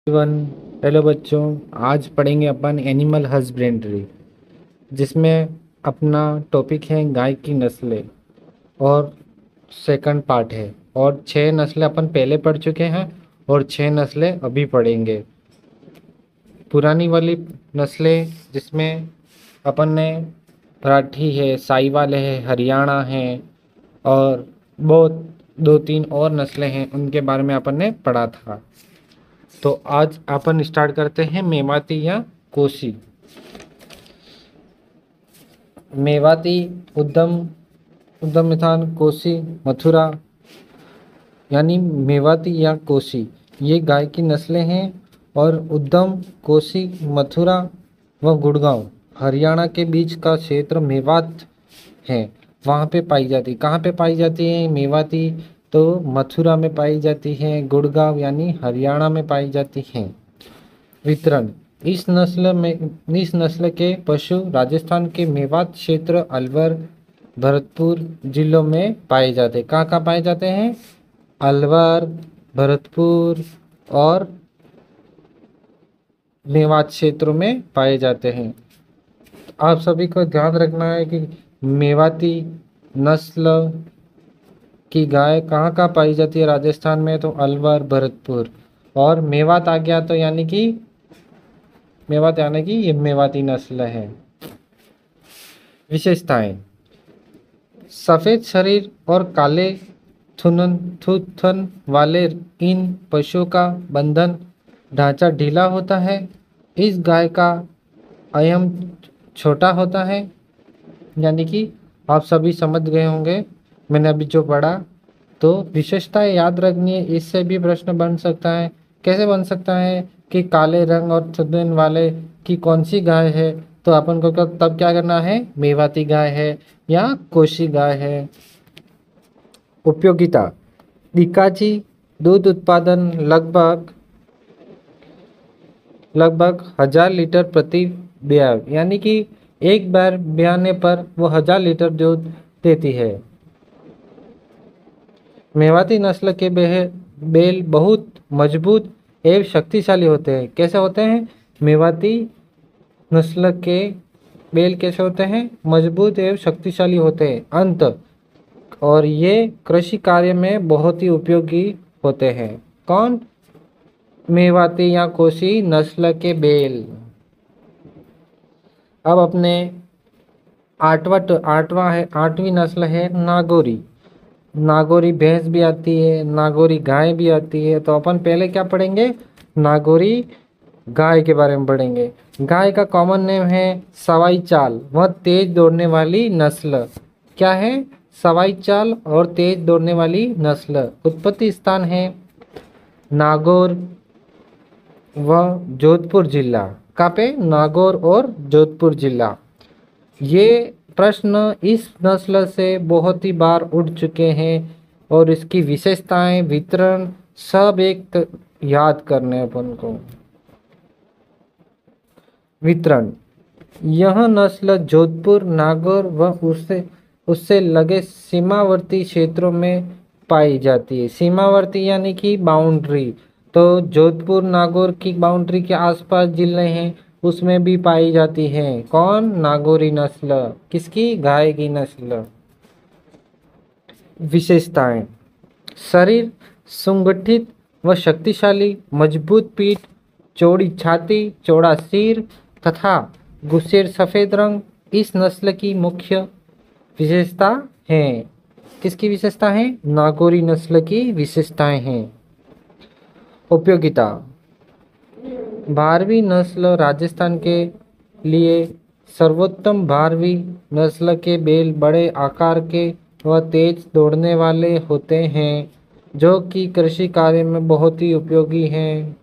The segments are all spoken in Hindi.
वन हेलो बच्चों। आज पढ़ेंगे अपन एनिमल हस्बेंड्री, जिसमें अपना टॉपिक है गाय की नस्लें और सेकंड पार्ट है। और 6 नस्लें अपन पहले पढ़ चुके हैं और 6 नस्लें अभी पढ़ेंगे। पुरानी वाली नस्लें जिसमें अपन ने मराठी है, साहिवाल है, हरियाणा है और बहुत 2-3 और नस्लें हैं, उनके बारे में अपन ने पढ़ा था। तो आज अपन स्टार्ट करते हैं मेवाती या कोसी। मेवाती, उद्दम, उद्दम मिथान, कोसी, मथुरा, यानी मेवाती या कोसी ये गाय की नस्लें हैं। और उद्दम, कोसी, मथुरा व गुड़गांव हरियाणा के बीच का क्षेत्र मेवात है, वहाँ पे पाई जाती। कहाँ पे पाई जाती है मेवाती? तो मथुरा में पाई जाती है, गुड़गांव यानी हरियाणा में पाई जाती हैं। वितरण: इस नस्ल के पशु राजस्थान के मेवात क्षेत्र, अलवर, भरतपुर जिलों में पाए जाते हैं। कहाँ कहाँ पाए जाते हैं? अलवर, भरतपुर और मेवात क्षेत्रों में पाए जाते हैं। आप सभी को ध्यान रखना है कि मेवाती नस्ल की गाय कहाँ कहाँ पाई जाती है राजस्थान में? तो अलवर, भरतपुर। और मेवात आ गया तो यानी कि ये मेवाती नस्ल है। विशेषताएं: सफेद शरीर और काले थूथन वाले इन पशुओं का बंधन ढांचा ढीला होता है। इस गाय का आयाम छोटा होता है, यानी कि आप सभी समझ गए होंगे मैंने अभी जो पढ़ा। तो विशेषताएं याद रखनी है, इससे भी प्रश्न बन सकता है। कैसे बन सकता है कि काले रंग और थूथन वाले की कौन सी गाय है? तो अपन को तब क्या करना है? मेवाती गाय है या कोशी गाय है। उपयोगिता: बीकाजी दूध उत्पादन लगभग 1000 लीटर प्रति ब्याह, यानी कि एक बार ब्याने पर वो 1000 लीटर दूध देती है। मेवाती नस्ल के बैल बहुत मजबूत एवं शक्तिशाली होते हैं। कैसे होते हैं? मेवाती नस्ल के बैल कैसे होते हैं? मजबूत एवं शक्तिशाली होते हैं। अंत और ये कृषि कार्य में बहुत ही उपयोगी होते हैं। कौन? मेवाती या कोसी नस्ल के बैल। अब अपने आठवीं नस्ल है नागौरी। नागौरी भैंस भी आती है, नागौरी गाय भी आती है। तो अपन पहले क्या पढ़ेंगे? नागौरी गाय के बारे में पढ़ेंगे। गाय का कॉमन नेम है सवाई चाल। वह तेज दौड़ने वाली नस्ल क्या है? सवाई चाल और तेज दौड़ने वाली नस्ल। उत्पत्ति स्थान है नागौर व जोधपुर जिला। कहाँ पे? नागौर और जोधपुर जिला। ये प्रश्न इस नस्ल से बहुत ही बार उठ चुके हैं और इसकी विशेषताएं, वितरण सब एक याद करने अपन को। वितरण: यह नस्ल जोधपुर, नागौर व उससे लगे सीमावर्ती क्षेत्रों में पाई जाती है। सीमावर्ती यानी कि बाउंड्री। तो जोधपुर, नागौर की बाउंड्री के आसपास जिले हैं, उसमें भी पाई जाती है। कौन? नागौरी नस्ल। किसकी? गाय की नस्ल। विशेषताएं: शरीर सुगठित व शक्तिशाली, मजबूत पीठ, चौड़ी छाती, चौड़ा सिर तथा गुस्सेर सफेद रंग इस नस्ल की मुख्य विशेषता है। किसकी विशेषता है? नागौरी नस्ल की विशेषताएं हैं। उपयोगिता: 12वीं नस्ल राजस्थान के लिए सर्वोत्तम। 12वीं नस्ल के बैल बड़े आकार के व तेज दौड़ने वाले होते हैं, जो कि कृषि कार्य में बहुत ही उपयोगी हैं।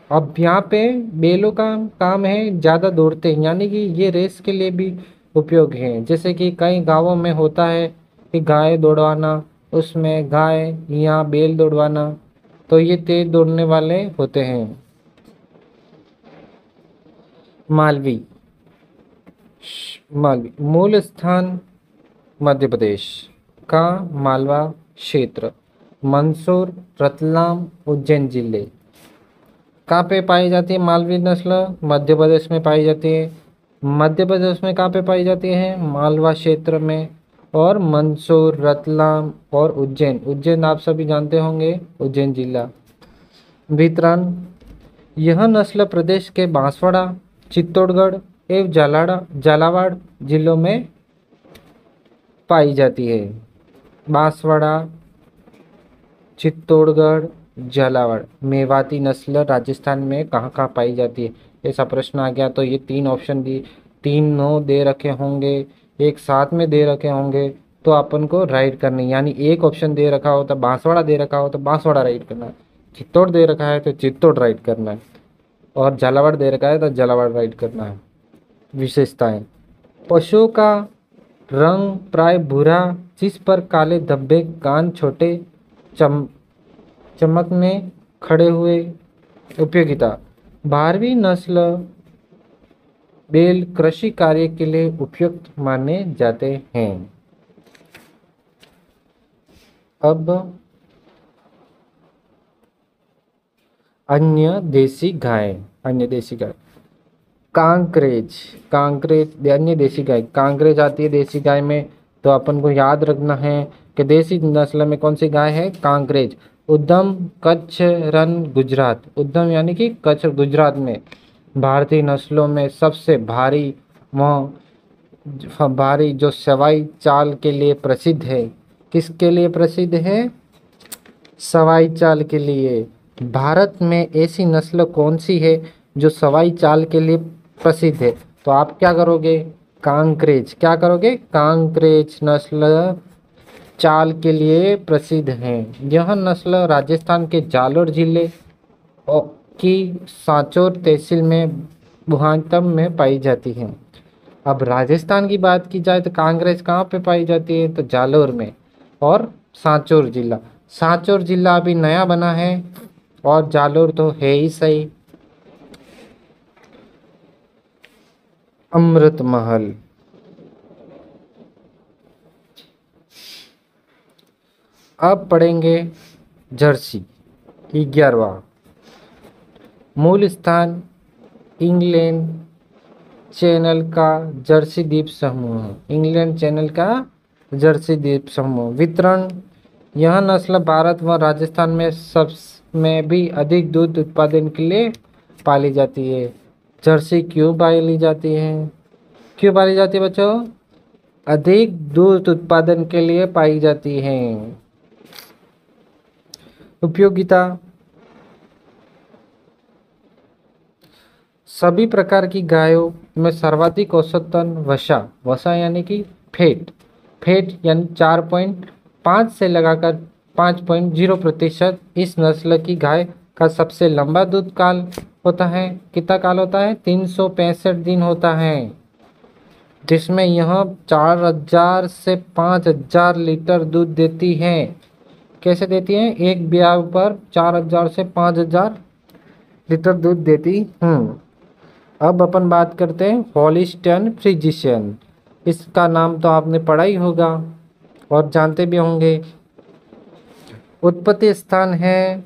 अब यहाँ पे बैलों का काम है ज़्यादा दौड़ते हैं, यानी कि ये रेस के लिए भी उपयोगी हैं। जैसे कि कई गांवों में होता है कि गाय दौड़वाना, उसमें गाय या बैल दौड़वाना, तो ये तेज दौड़ने वाले होते हैं। मालवी मूल स्थान मध्य प्रदेश का मालवा क्षेत्र, मंदसौर, रतलाम, उज्जैन जिले। कहाँ पे पाई जाती है मालवी नस्ल? मध्य प्रदेश में पाई जाती है। मध्य प्रदेश में कहाँ पे पाई जाती है? मालवा क्षेत्र में। और मंदसौर, रतलाम और उज्जैन, उज्जैन आप सभी जानते होंगे, उज्जैन जिला। वितरण: यह नस्ल प्रदेश के बांसवाड़ा, चित्तौड़गढ़ एवं झालावाड़ जिलों में पाई जाती है। बांसवाड़ा, चित्तौड़गढ़, झालावाड़। मेवाती नस्ल राजस्थान में कहाँ कहाँ पाई जाती है? ऐसा प्रश्न आ गया तो ये 3 ऑप्शन दी, तीनों दे रखे होंगे, एक साथ में दे रखे होंगे, तो अपन को राइट करनी, यानी एक ऑप्शन दे रखा हो तो बांसवाड़ा दे रखा हो तो बांसवाड़ा राइट करना है, चित्तौड़ दे रखा है तो चित्तौड़ राइट करना है, और झालावाड़ दे रखा है तो झालावाड़ राइट करना है। विशेषताएं: पशुओं का रंग प्राय भूरा, जिस पर काले धब्बे, कान छोटे, चमक में खड़े हुए। उपयोगिता: 12वीं नस्ल बैल कृषि कार्य के लिए उपयुक्त माने जाते हैं। अब अन्य देसी गाय, कांकरेज, अन्य देसी गाय, कांकरेज आती है देसी गाय में, तो अपन को याद रखना है कि देसी नस्ल में कौन सी गाय है? कांकरेज। उद्गम कच्छ, रन, गुजरात। उद्गम यानी कि कच्छ, गुजरात में। भारतीय नस्लों में सबसे भारी जो सवाई चाल के लिए प्रसिद्ध है। किसके लिए प्रसिद्ध है? सवाई चाल के लिए। भारत में ऐसी नस्ल कौन सी है जो सवाई चाल के लिए प्रसिद्ध है? तो आप क्या करोगे? कांकरेज। क्या करोगे? कांकरेज नस्ल चाल के लिए प्रसिद्ध है। यह नस्ल राजस्थान के जालोर जिले की सांचौर तहसील में बुहानतम में पाई जाती है। अब राजस्थान की बात की जाए तो कांकरेज कहाँ पे पाई जाती है? तो जालोर में और सांचौर जिला। सांचौर जिला अभी नया बना है और जालोर तो है ही सही। अमृत महल, अब पढ़ेंगे जर्सी। 11वां, मूल स्थान इंग्लैंड चैनल का जर्सी द्वीप समूह। इंग्लैंड चैनल का जर्सी द्वीप समूह। वितरण: यह नस्ल भारत व राजस्थान में सब में भी अधिक दूध उत्पादन के लिए पाली जाती है। जर्सी क्यों पाली जाती है? क्यों पाली जाती है बच्चों? अधिक दूध उत्पादन के लिए पाई जाती है। उपयोगिता: सभी प्रकार की गायों में सर्वाधिक औसतन वसा यानी कि फैट यानी 4.5 से लगाकर 5.0% इस नस्ल की गाय का सबसे लंबा दूध काल होता है। कितना काल होता है? 365 दिन होता है, जिसमें यह 4000 से 5000 लीटर दूध देती है। कैसे देती है? एक ब्याह पर 4000 से 5000 लीटर दूध देती। अब अपन बात करते हैं होलिस्टाइन फ्रिजिशियन। इसका नाम तो आपने पढ़ा ही होगा और जानते भी होंगे। उत्पत्ति स्थान है,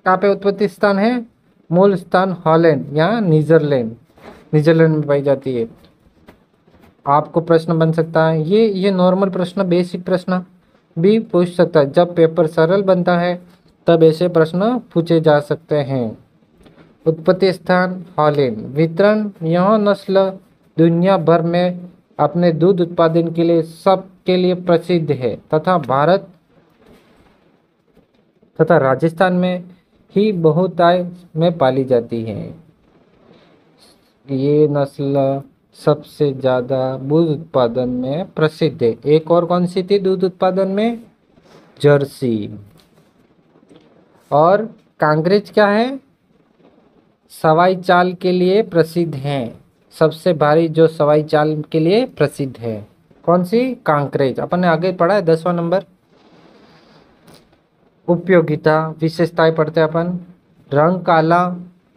कहाँ पे उत्पत्ति स्थान है? मूल स्थान हॉलैंड या नीदरलैंड में पाई जाती है। आपको प्रश्न बन सकता है, ये नॉर्मल प्रश्न, बेसिक प्रश्न भी पूछ सकता है। जब पेपर सरल बनता है तब ऐसे प्रश्न पूछे जा सकते हैं। उत्पत्ति स्थान हॉलैंड। वितरण: यह नस्ल दुनिया भर में अपने दूध उत्पादन के लिए सबके लिए प्रसिद्ध है तथा भारत तथा राजस्थान में ही बहुतायत में पाली जाती है। ये नस्ल सबसे ज़्यादा दूध उत्पादन में प्रसिद्ध है। एक और कौन सी थी दूध उत्पादन में? जर्सी। और कांकरेज क्या है? सवाई चाल के लिए प्रसिद्ध है। सबसे भारी जो सवाई चाल के लिए प्रसिद्ध है कौन सी? कांकरेज। अपन ने आगे पढ़ा है 10वां नंबर। उपयोगिता विशेषताएं पढ़ते हैं अपन। रंग काला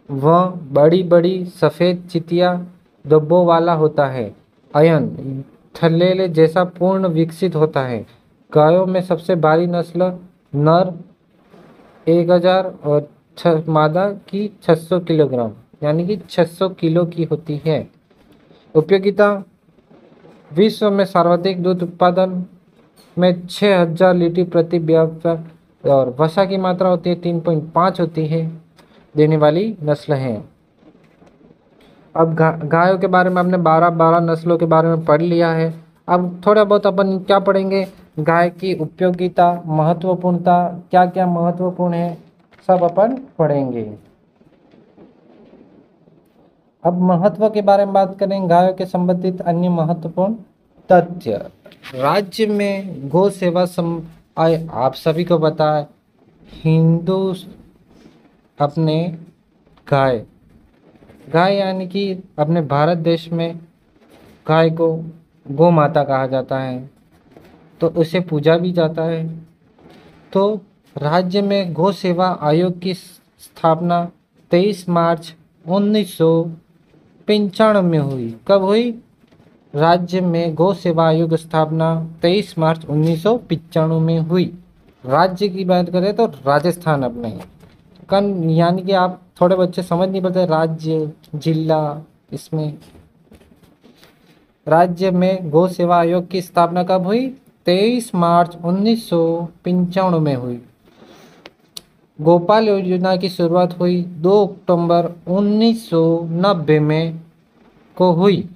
व बड़ी बड़ी सफ़ेद चितिया धब्बों वाला होता है। अयन थल्लेले जैसा पूर्ण विकसित होता है। गायों में सबसे भारी नस्ल नर 1000 और मादा की 600 किलोग्राम यानी कि 600 किलो की होती है। उपयोगिता, विश्व में सर्वाधिक दूध उत्पादन में 6000 लीटर प्रति व्यापक और वसा की मात्रा होती है 3.5 होती है देने वाली नस्ल है। अब गायों के बारे में हमने 12 नस्लों के बारे में पढ़ लिया है। अब थोड़ा बहुत अपन क्या पढ़ेंगे, गाय की उपयोगिता, महत्वपूर्णता, क्या क्या महत्वपूर्ण है, सब अपन पढ़ेंगे। अब महत्व के बारे में बात करें, गायों के संबंधित अन्य महत्वपूर्ण तथ्य। राज्य में गौ सेवा आप सभी को पता है, हिंदू अपने गाय यानी कि अपने भारत देश में गाय को गौ माता कहा जाता है, तो उसे पूजा भी जाता है। तो राज्य में गौ सेवा आयोग की स्थापना 23 मार्च 1995 में हुई। कब हुई? राज्य में गौ सेवा आयोग स्थापना 23 मार्च 1995 में हुई। राज्य की बात करें तो राजस्थान अपने यानी कि आप थोड़े बच्चे समझ नहीं पाते, राज्य जिला, इसमें राज्य में गौ सेवा आयोग की स्थापना कब हुई? 23 मार्च 1995 में हुई। गोपाल योजना की शुरुआत हुई 2 अक्टूबर 1990 में को हुई।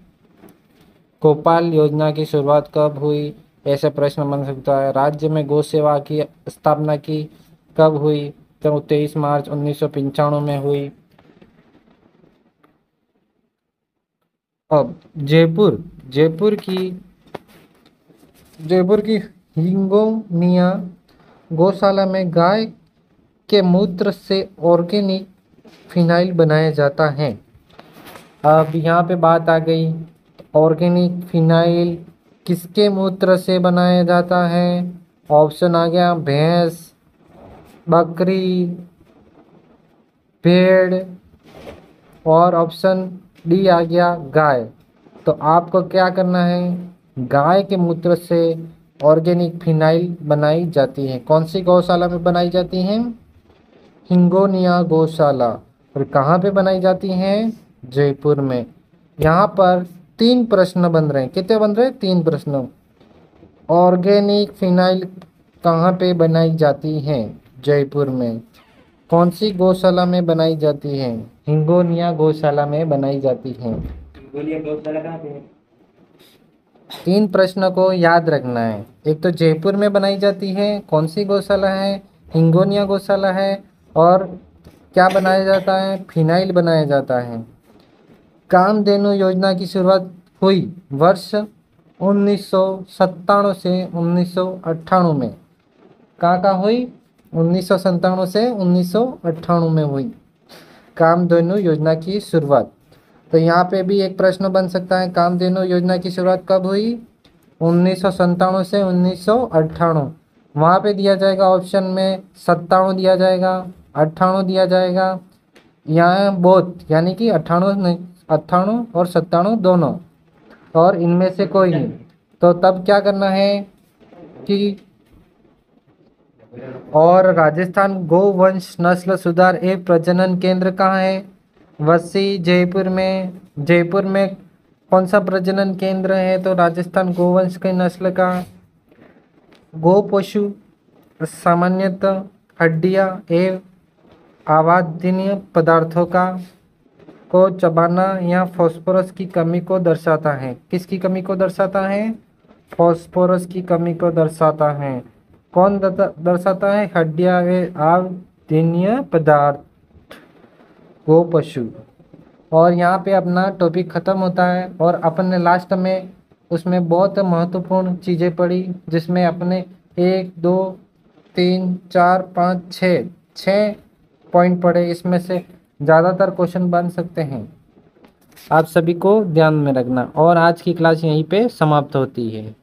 गोपाल योजना की शुरुआत कब हुई, ऐसे प्रश्न बन सकता है। राज्य में गौ सेवा की स्थापना की कब हुई? तो 23 मार्च 1995 में हुई। अब जयपुर की हिंगोनिया गौशाला में गाय के मूत्र से ऑर्गेनिक फिनाइल बनाया जाता है। अब यहाँ पे बात आ गई, ऑर्गेनिक फिनाइल किसके मूत्र से बनाया जाता है? ऑप्शन आ गया भैंस, बकरी, भेड़, और ऑप्शन डी आ गया गाय। तो आपको क्या करना है, गाय के मूत्र से ऑर्गेनिक फिनाइल बनाई जाती है। कौन सी गौशाला में बनाई जाती है? हिंगोनिया गौशाला। और कहाँ पे बनाई जाती हैं? जयपुर में। यहाँ पर 3 प्रश्न बन रहे हैं। कितने बन रहे हैं? 3 प्रश्न। ऑर्गेनिक फिनाइल कहाँ पे बनाई जाती है? जयपुर में। कौन सी गौशाला में बनाई जाती है? हिंगोनिया गौशाला में बनाई जाती है। हिंगोनिया गौशाला कहाँ पे है? 3 प्रश्नों को याद रखना है। एक तो जयपुर में बनाई जाती है, कौन सी गौशाला है? हिंगोनिया गौशाला है। और क्या बनाया जाता है? फिनाइल बनाया जाता है। कामधेनु योजना की शुरुआत हुई वर्ष 1997 से 1998 में। कहाँ हुई? 1997 से 1998 में हुई कामधेनु योजना की शुरुआत। तो यहाँ पे भी एक प्रश्न बन सकता है, कामधेनु योजना की शुरुआत कब हुई? 1997 से 1998। वहाँ पे दिया जाएगा ऑप्शन में 97 दिया जाएगा, 98 दिया जाएगा, यहाँ बोथ यानी कि 98 और 97 दोनों, और इनमें से कोई नहीं। तो तब क्या करना है कि और राजस्थान गोवंश नस्ल सुधार एवं प्रजनन केंद्र कहाँ है? वसी, जयपुर में। जयपुर में कौन सा प्रजनन केंद्र है? तो राजस्थान गोवंश की नस्ल का। गो पशु सामान्यतः हड्डियाँ एवं आवादनीय पदार्थों को चबाना या फास्फोरस की कमी को दर्शाता है। किसकी कमी को दर्शाता है? फास्फोरस की कमी को दर्शाता है। कौन दर्शाता है? हड्डियाँ व आवादनीय पदार्थ, गो पशु। और यहाँ पे अपना टॉपिक ख़त्म होता है और अपन ने लास्ट में उसमें बहुत महत्वपूर्ण चीज़ें पढ़ी, जिसमें अपने 1 2 3 4 5 6 पॉइंट पढ़े। इसमें से ज़्यादातर क्वेश्चन बन सकते हैं, आप सभी को ध्यान में रखना। और आज की क्लास यहीं पे समाप्त होती है।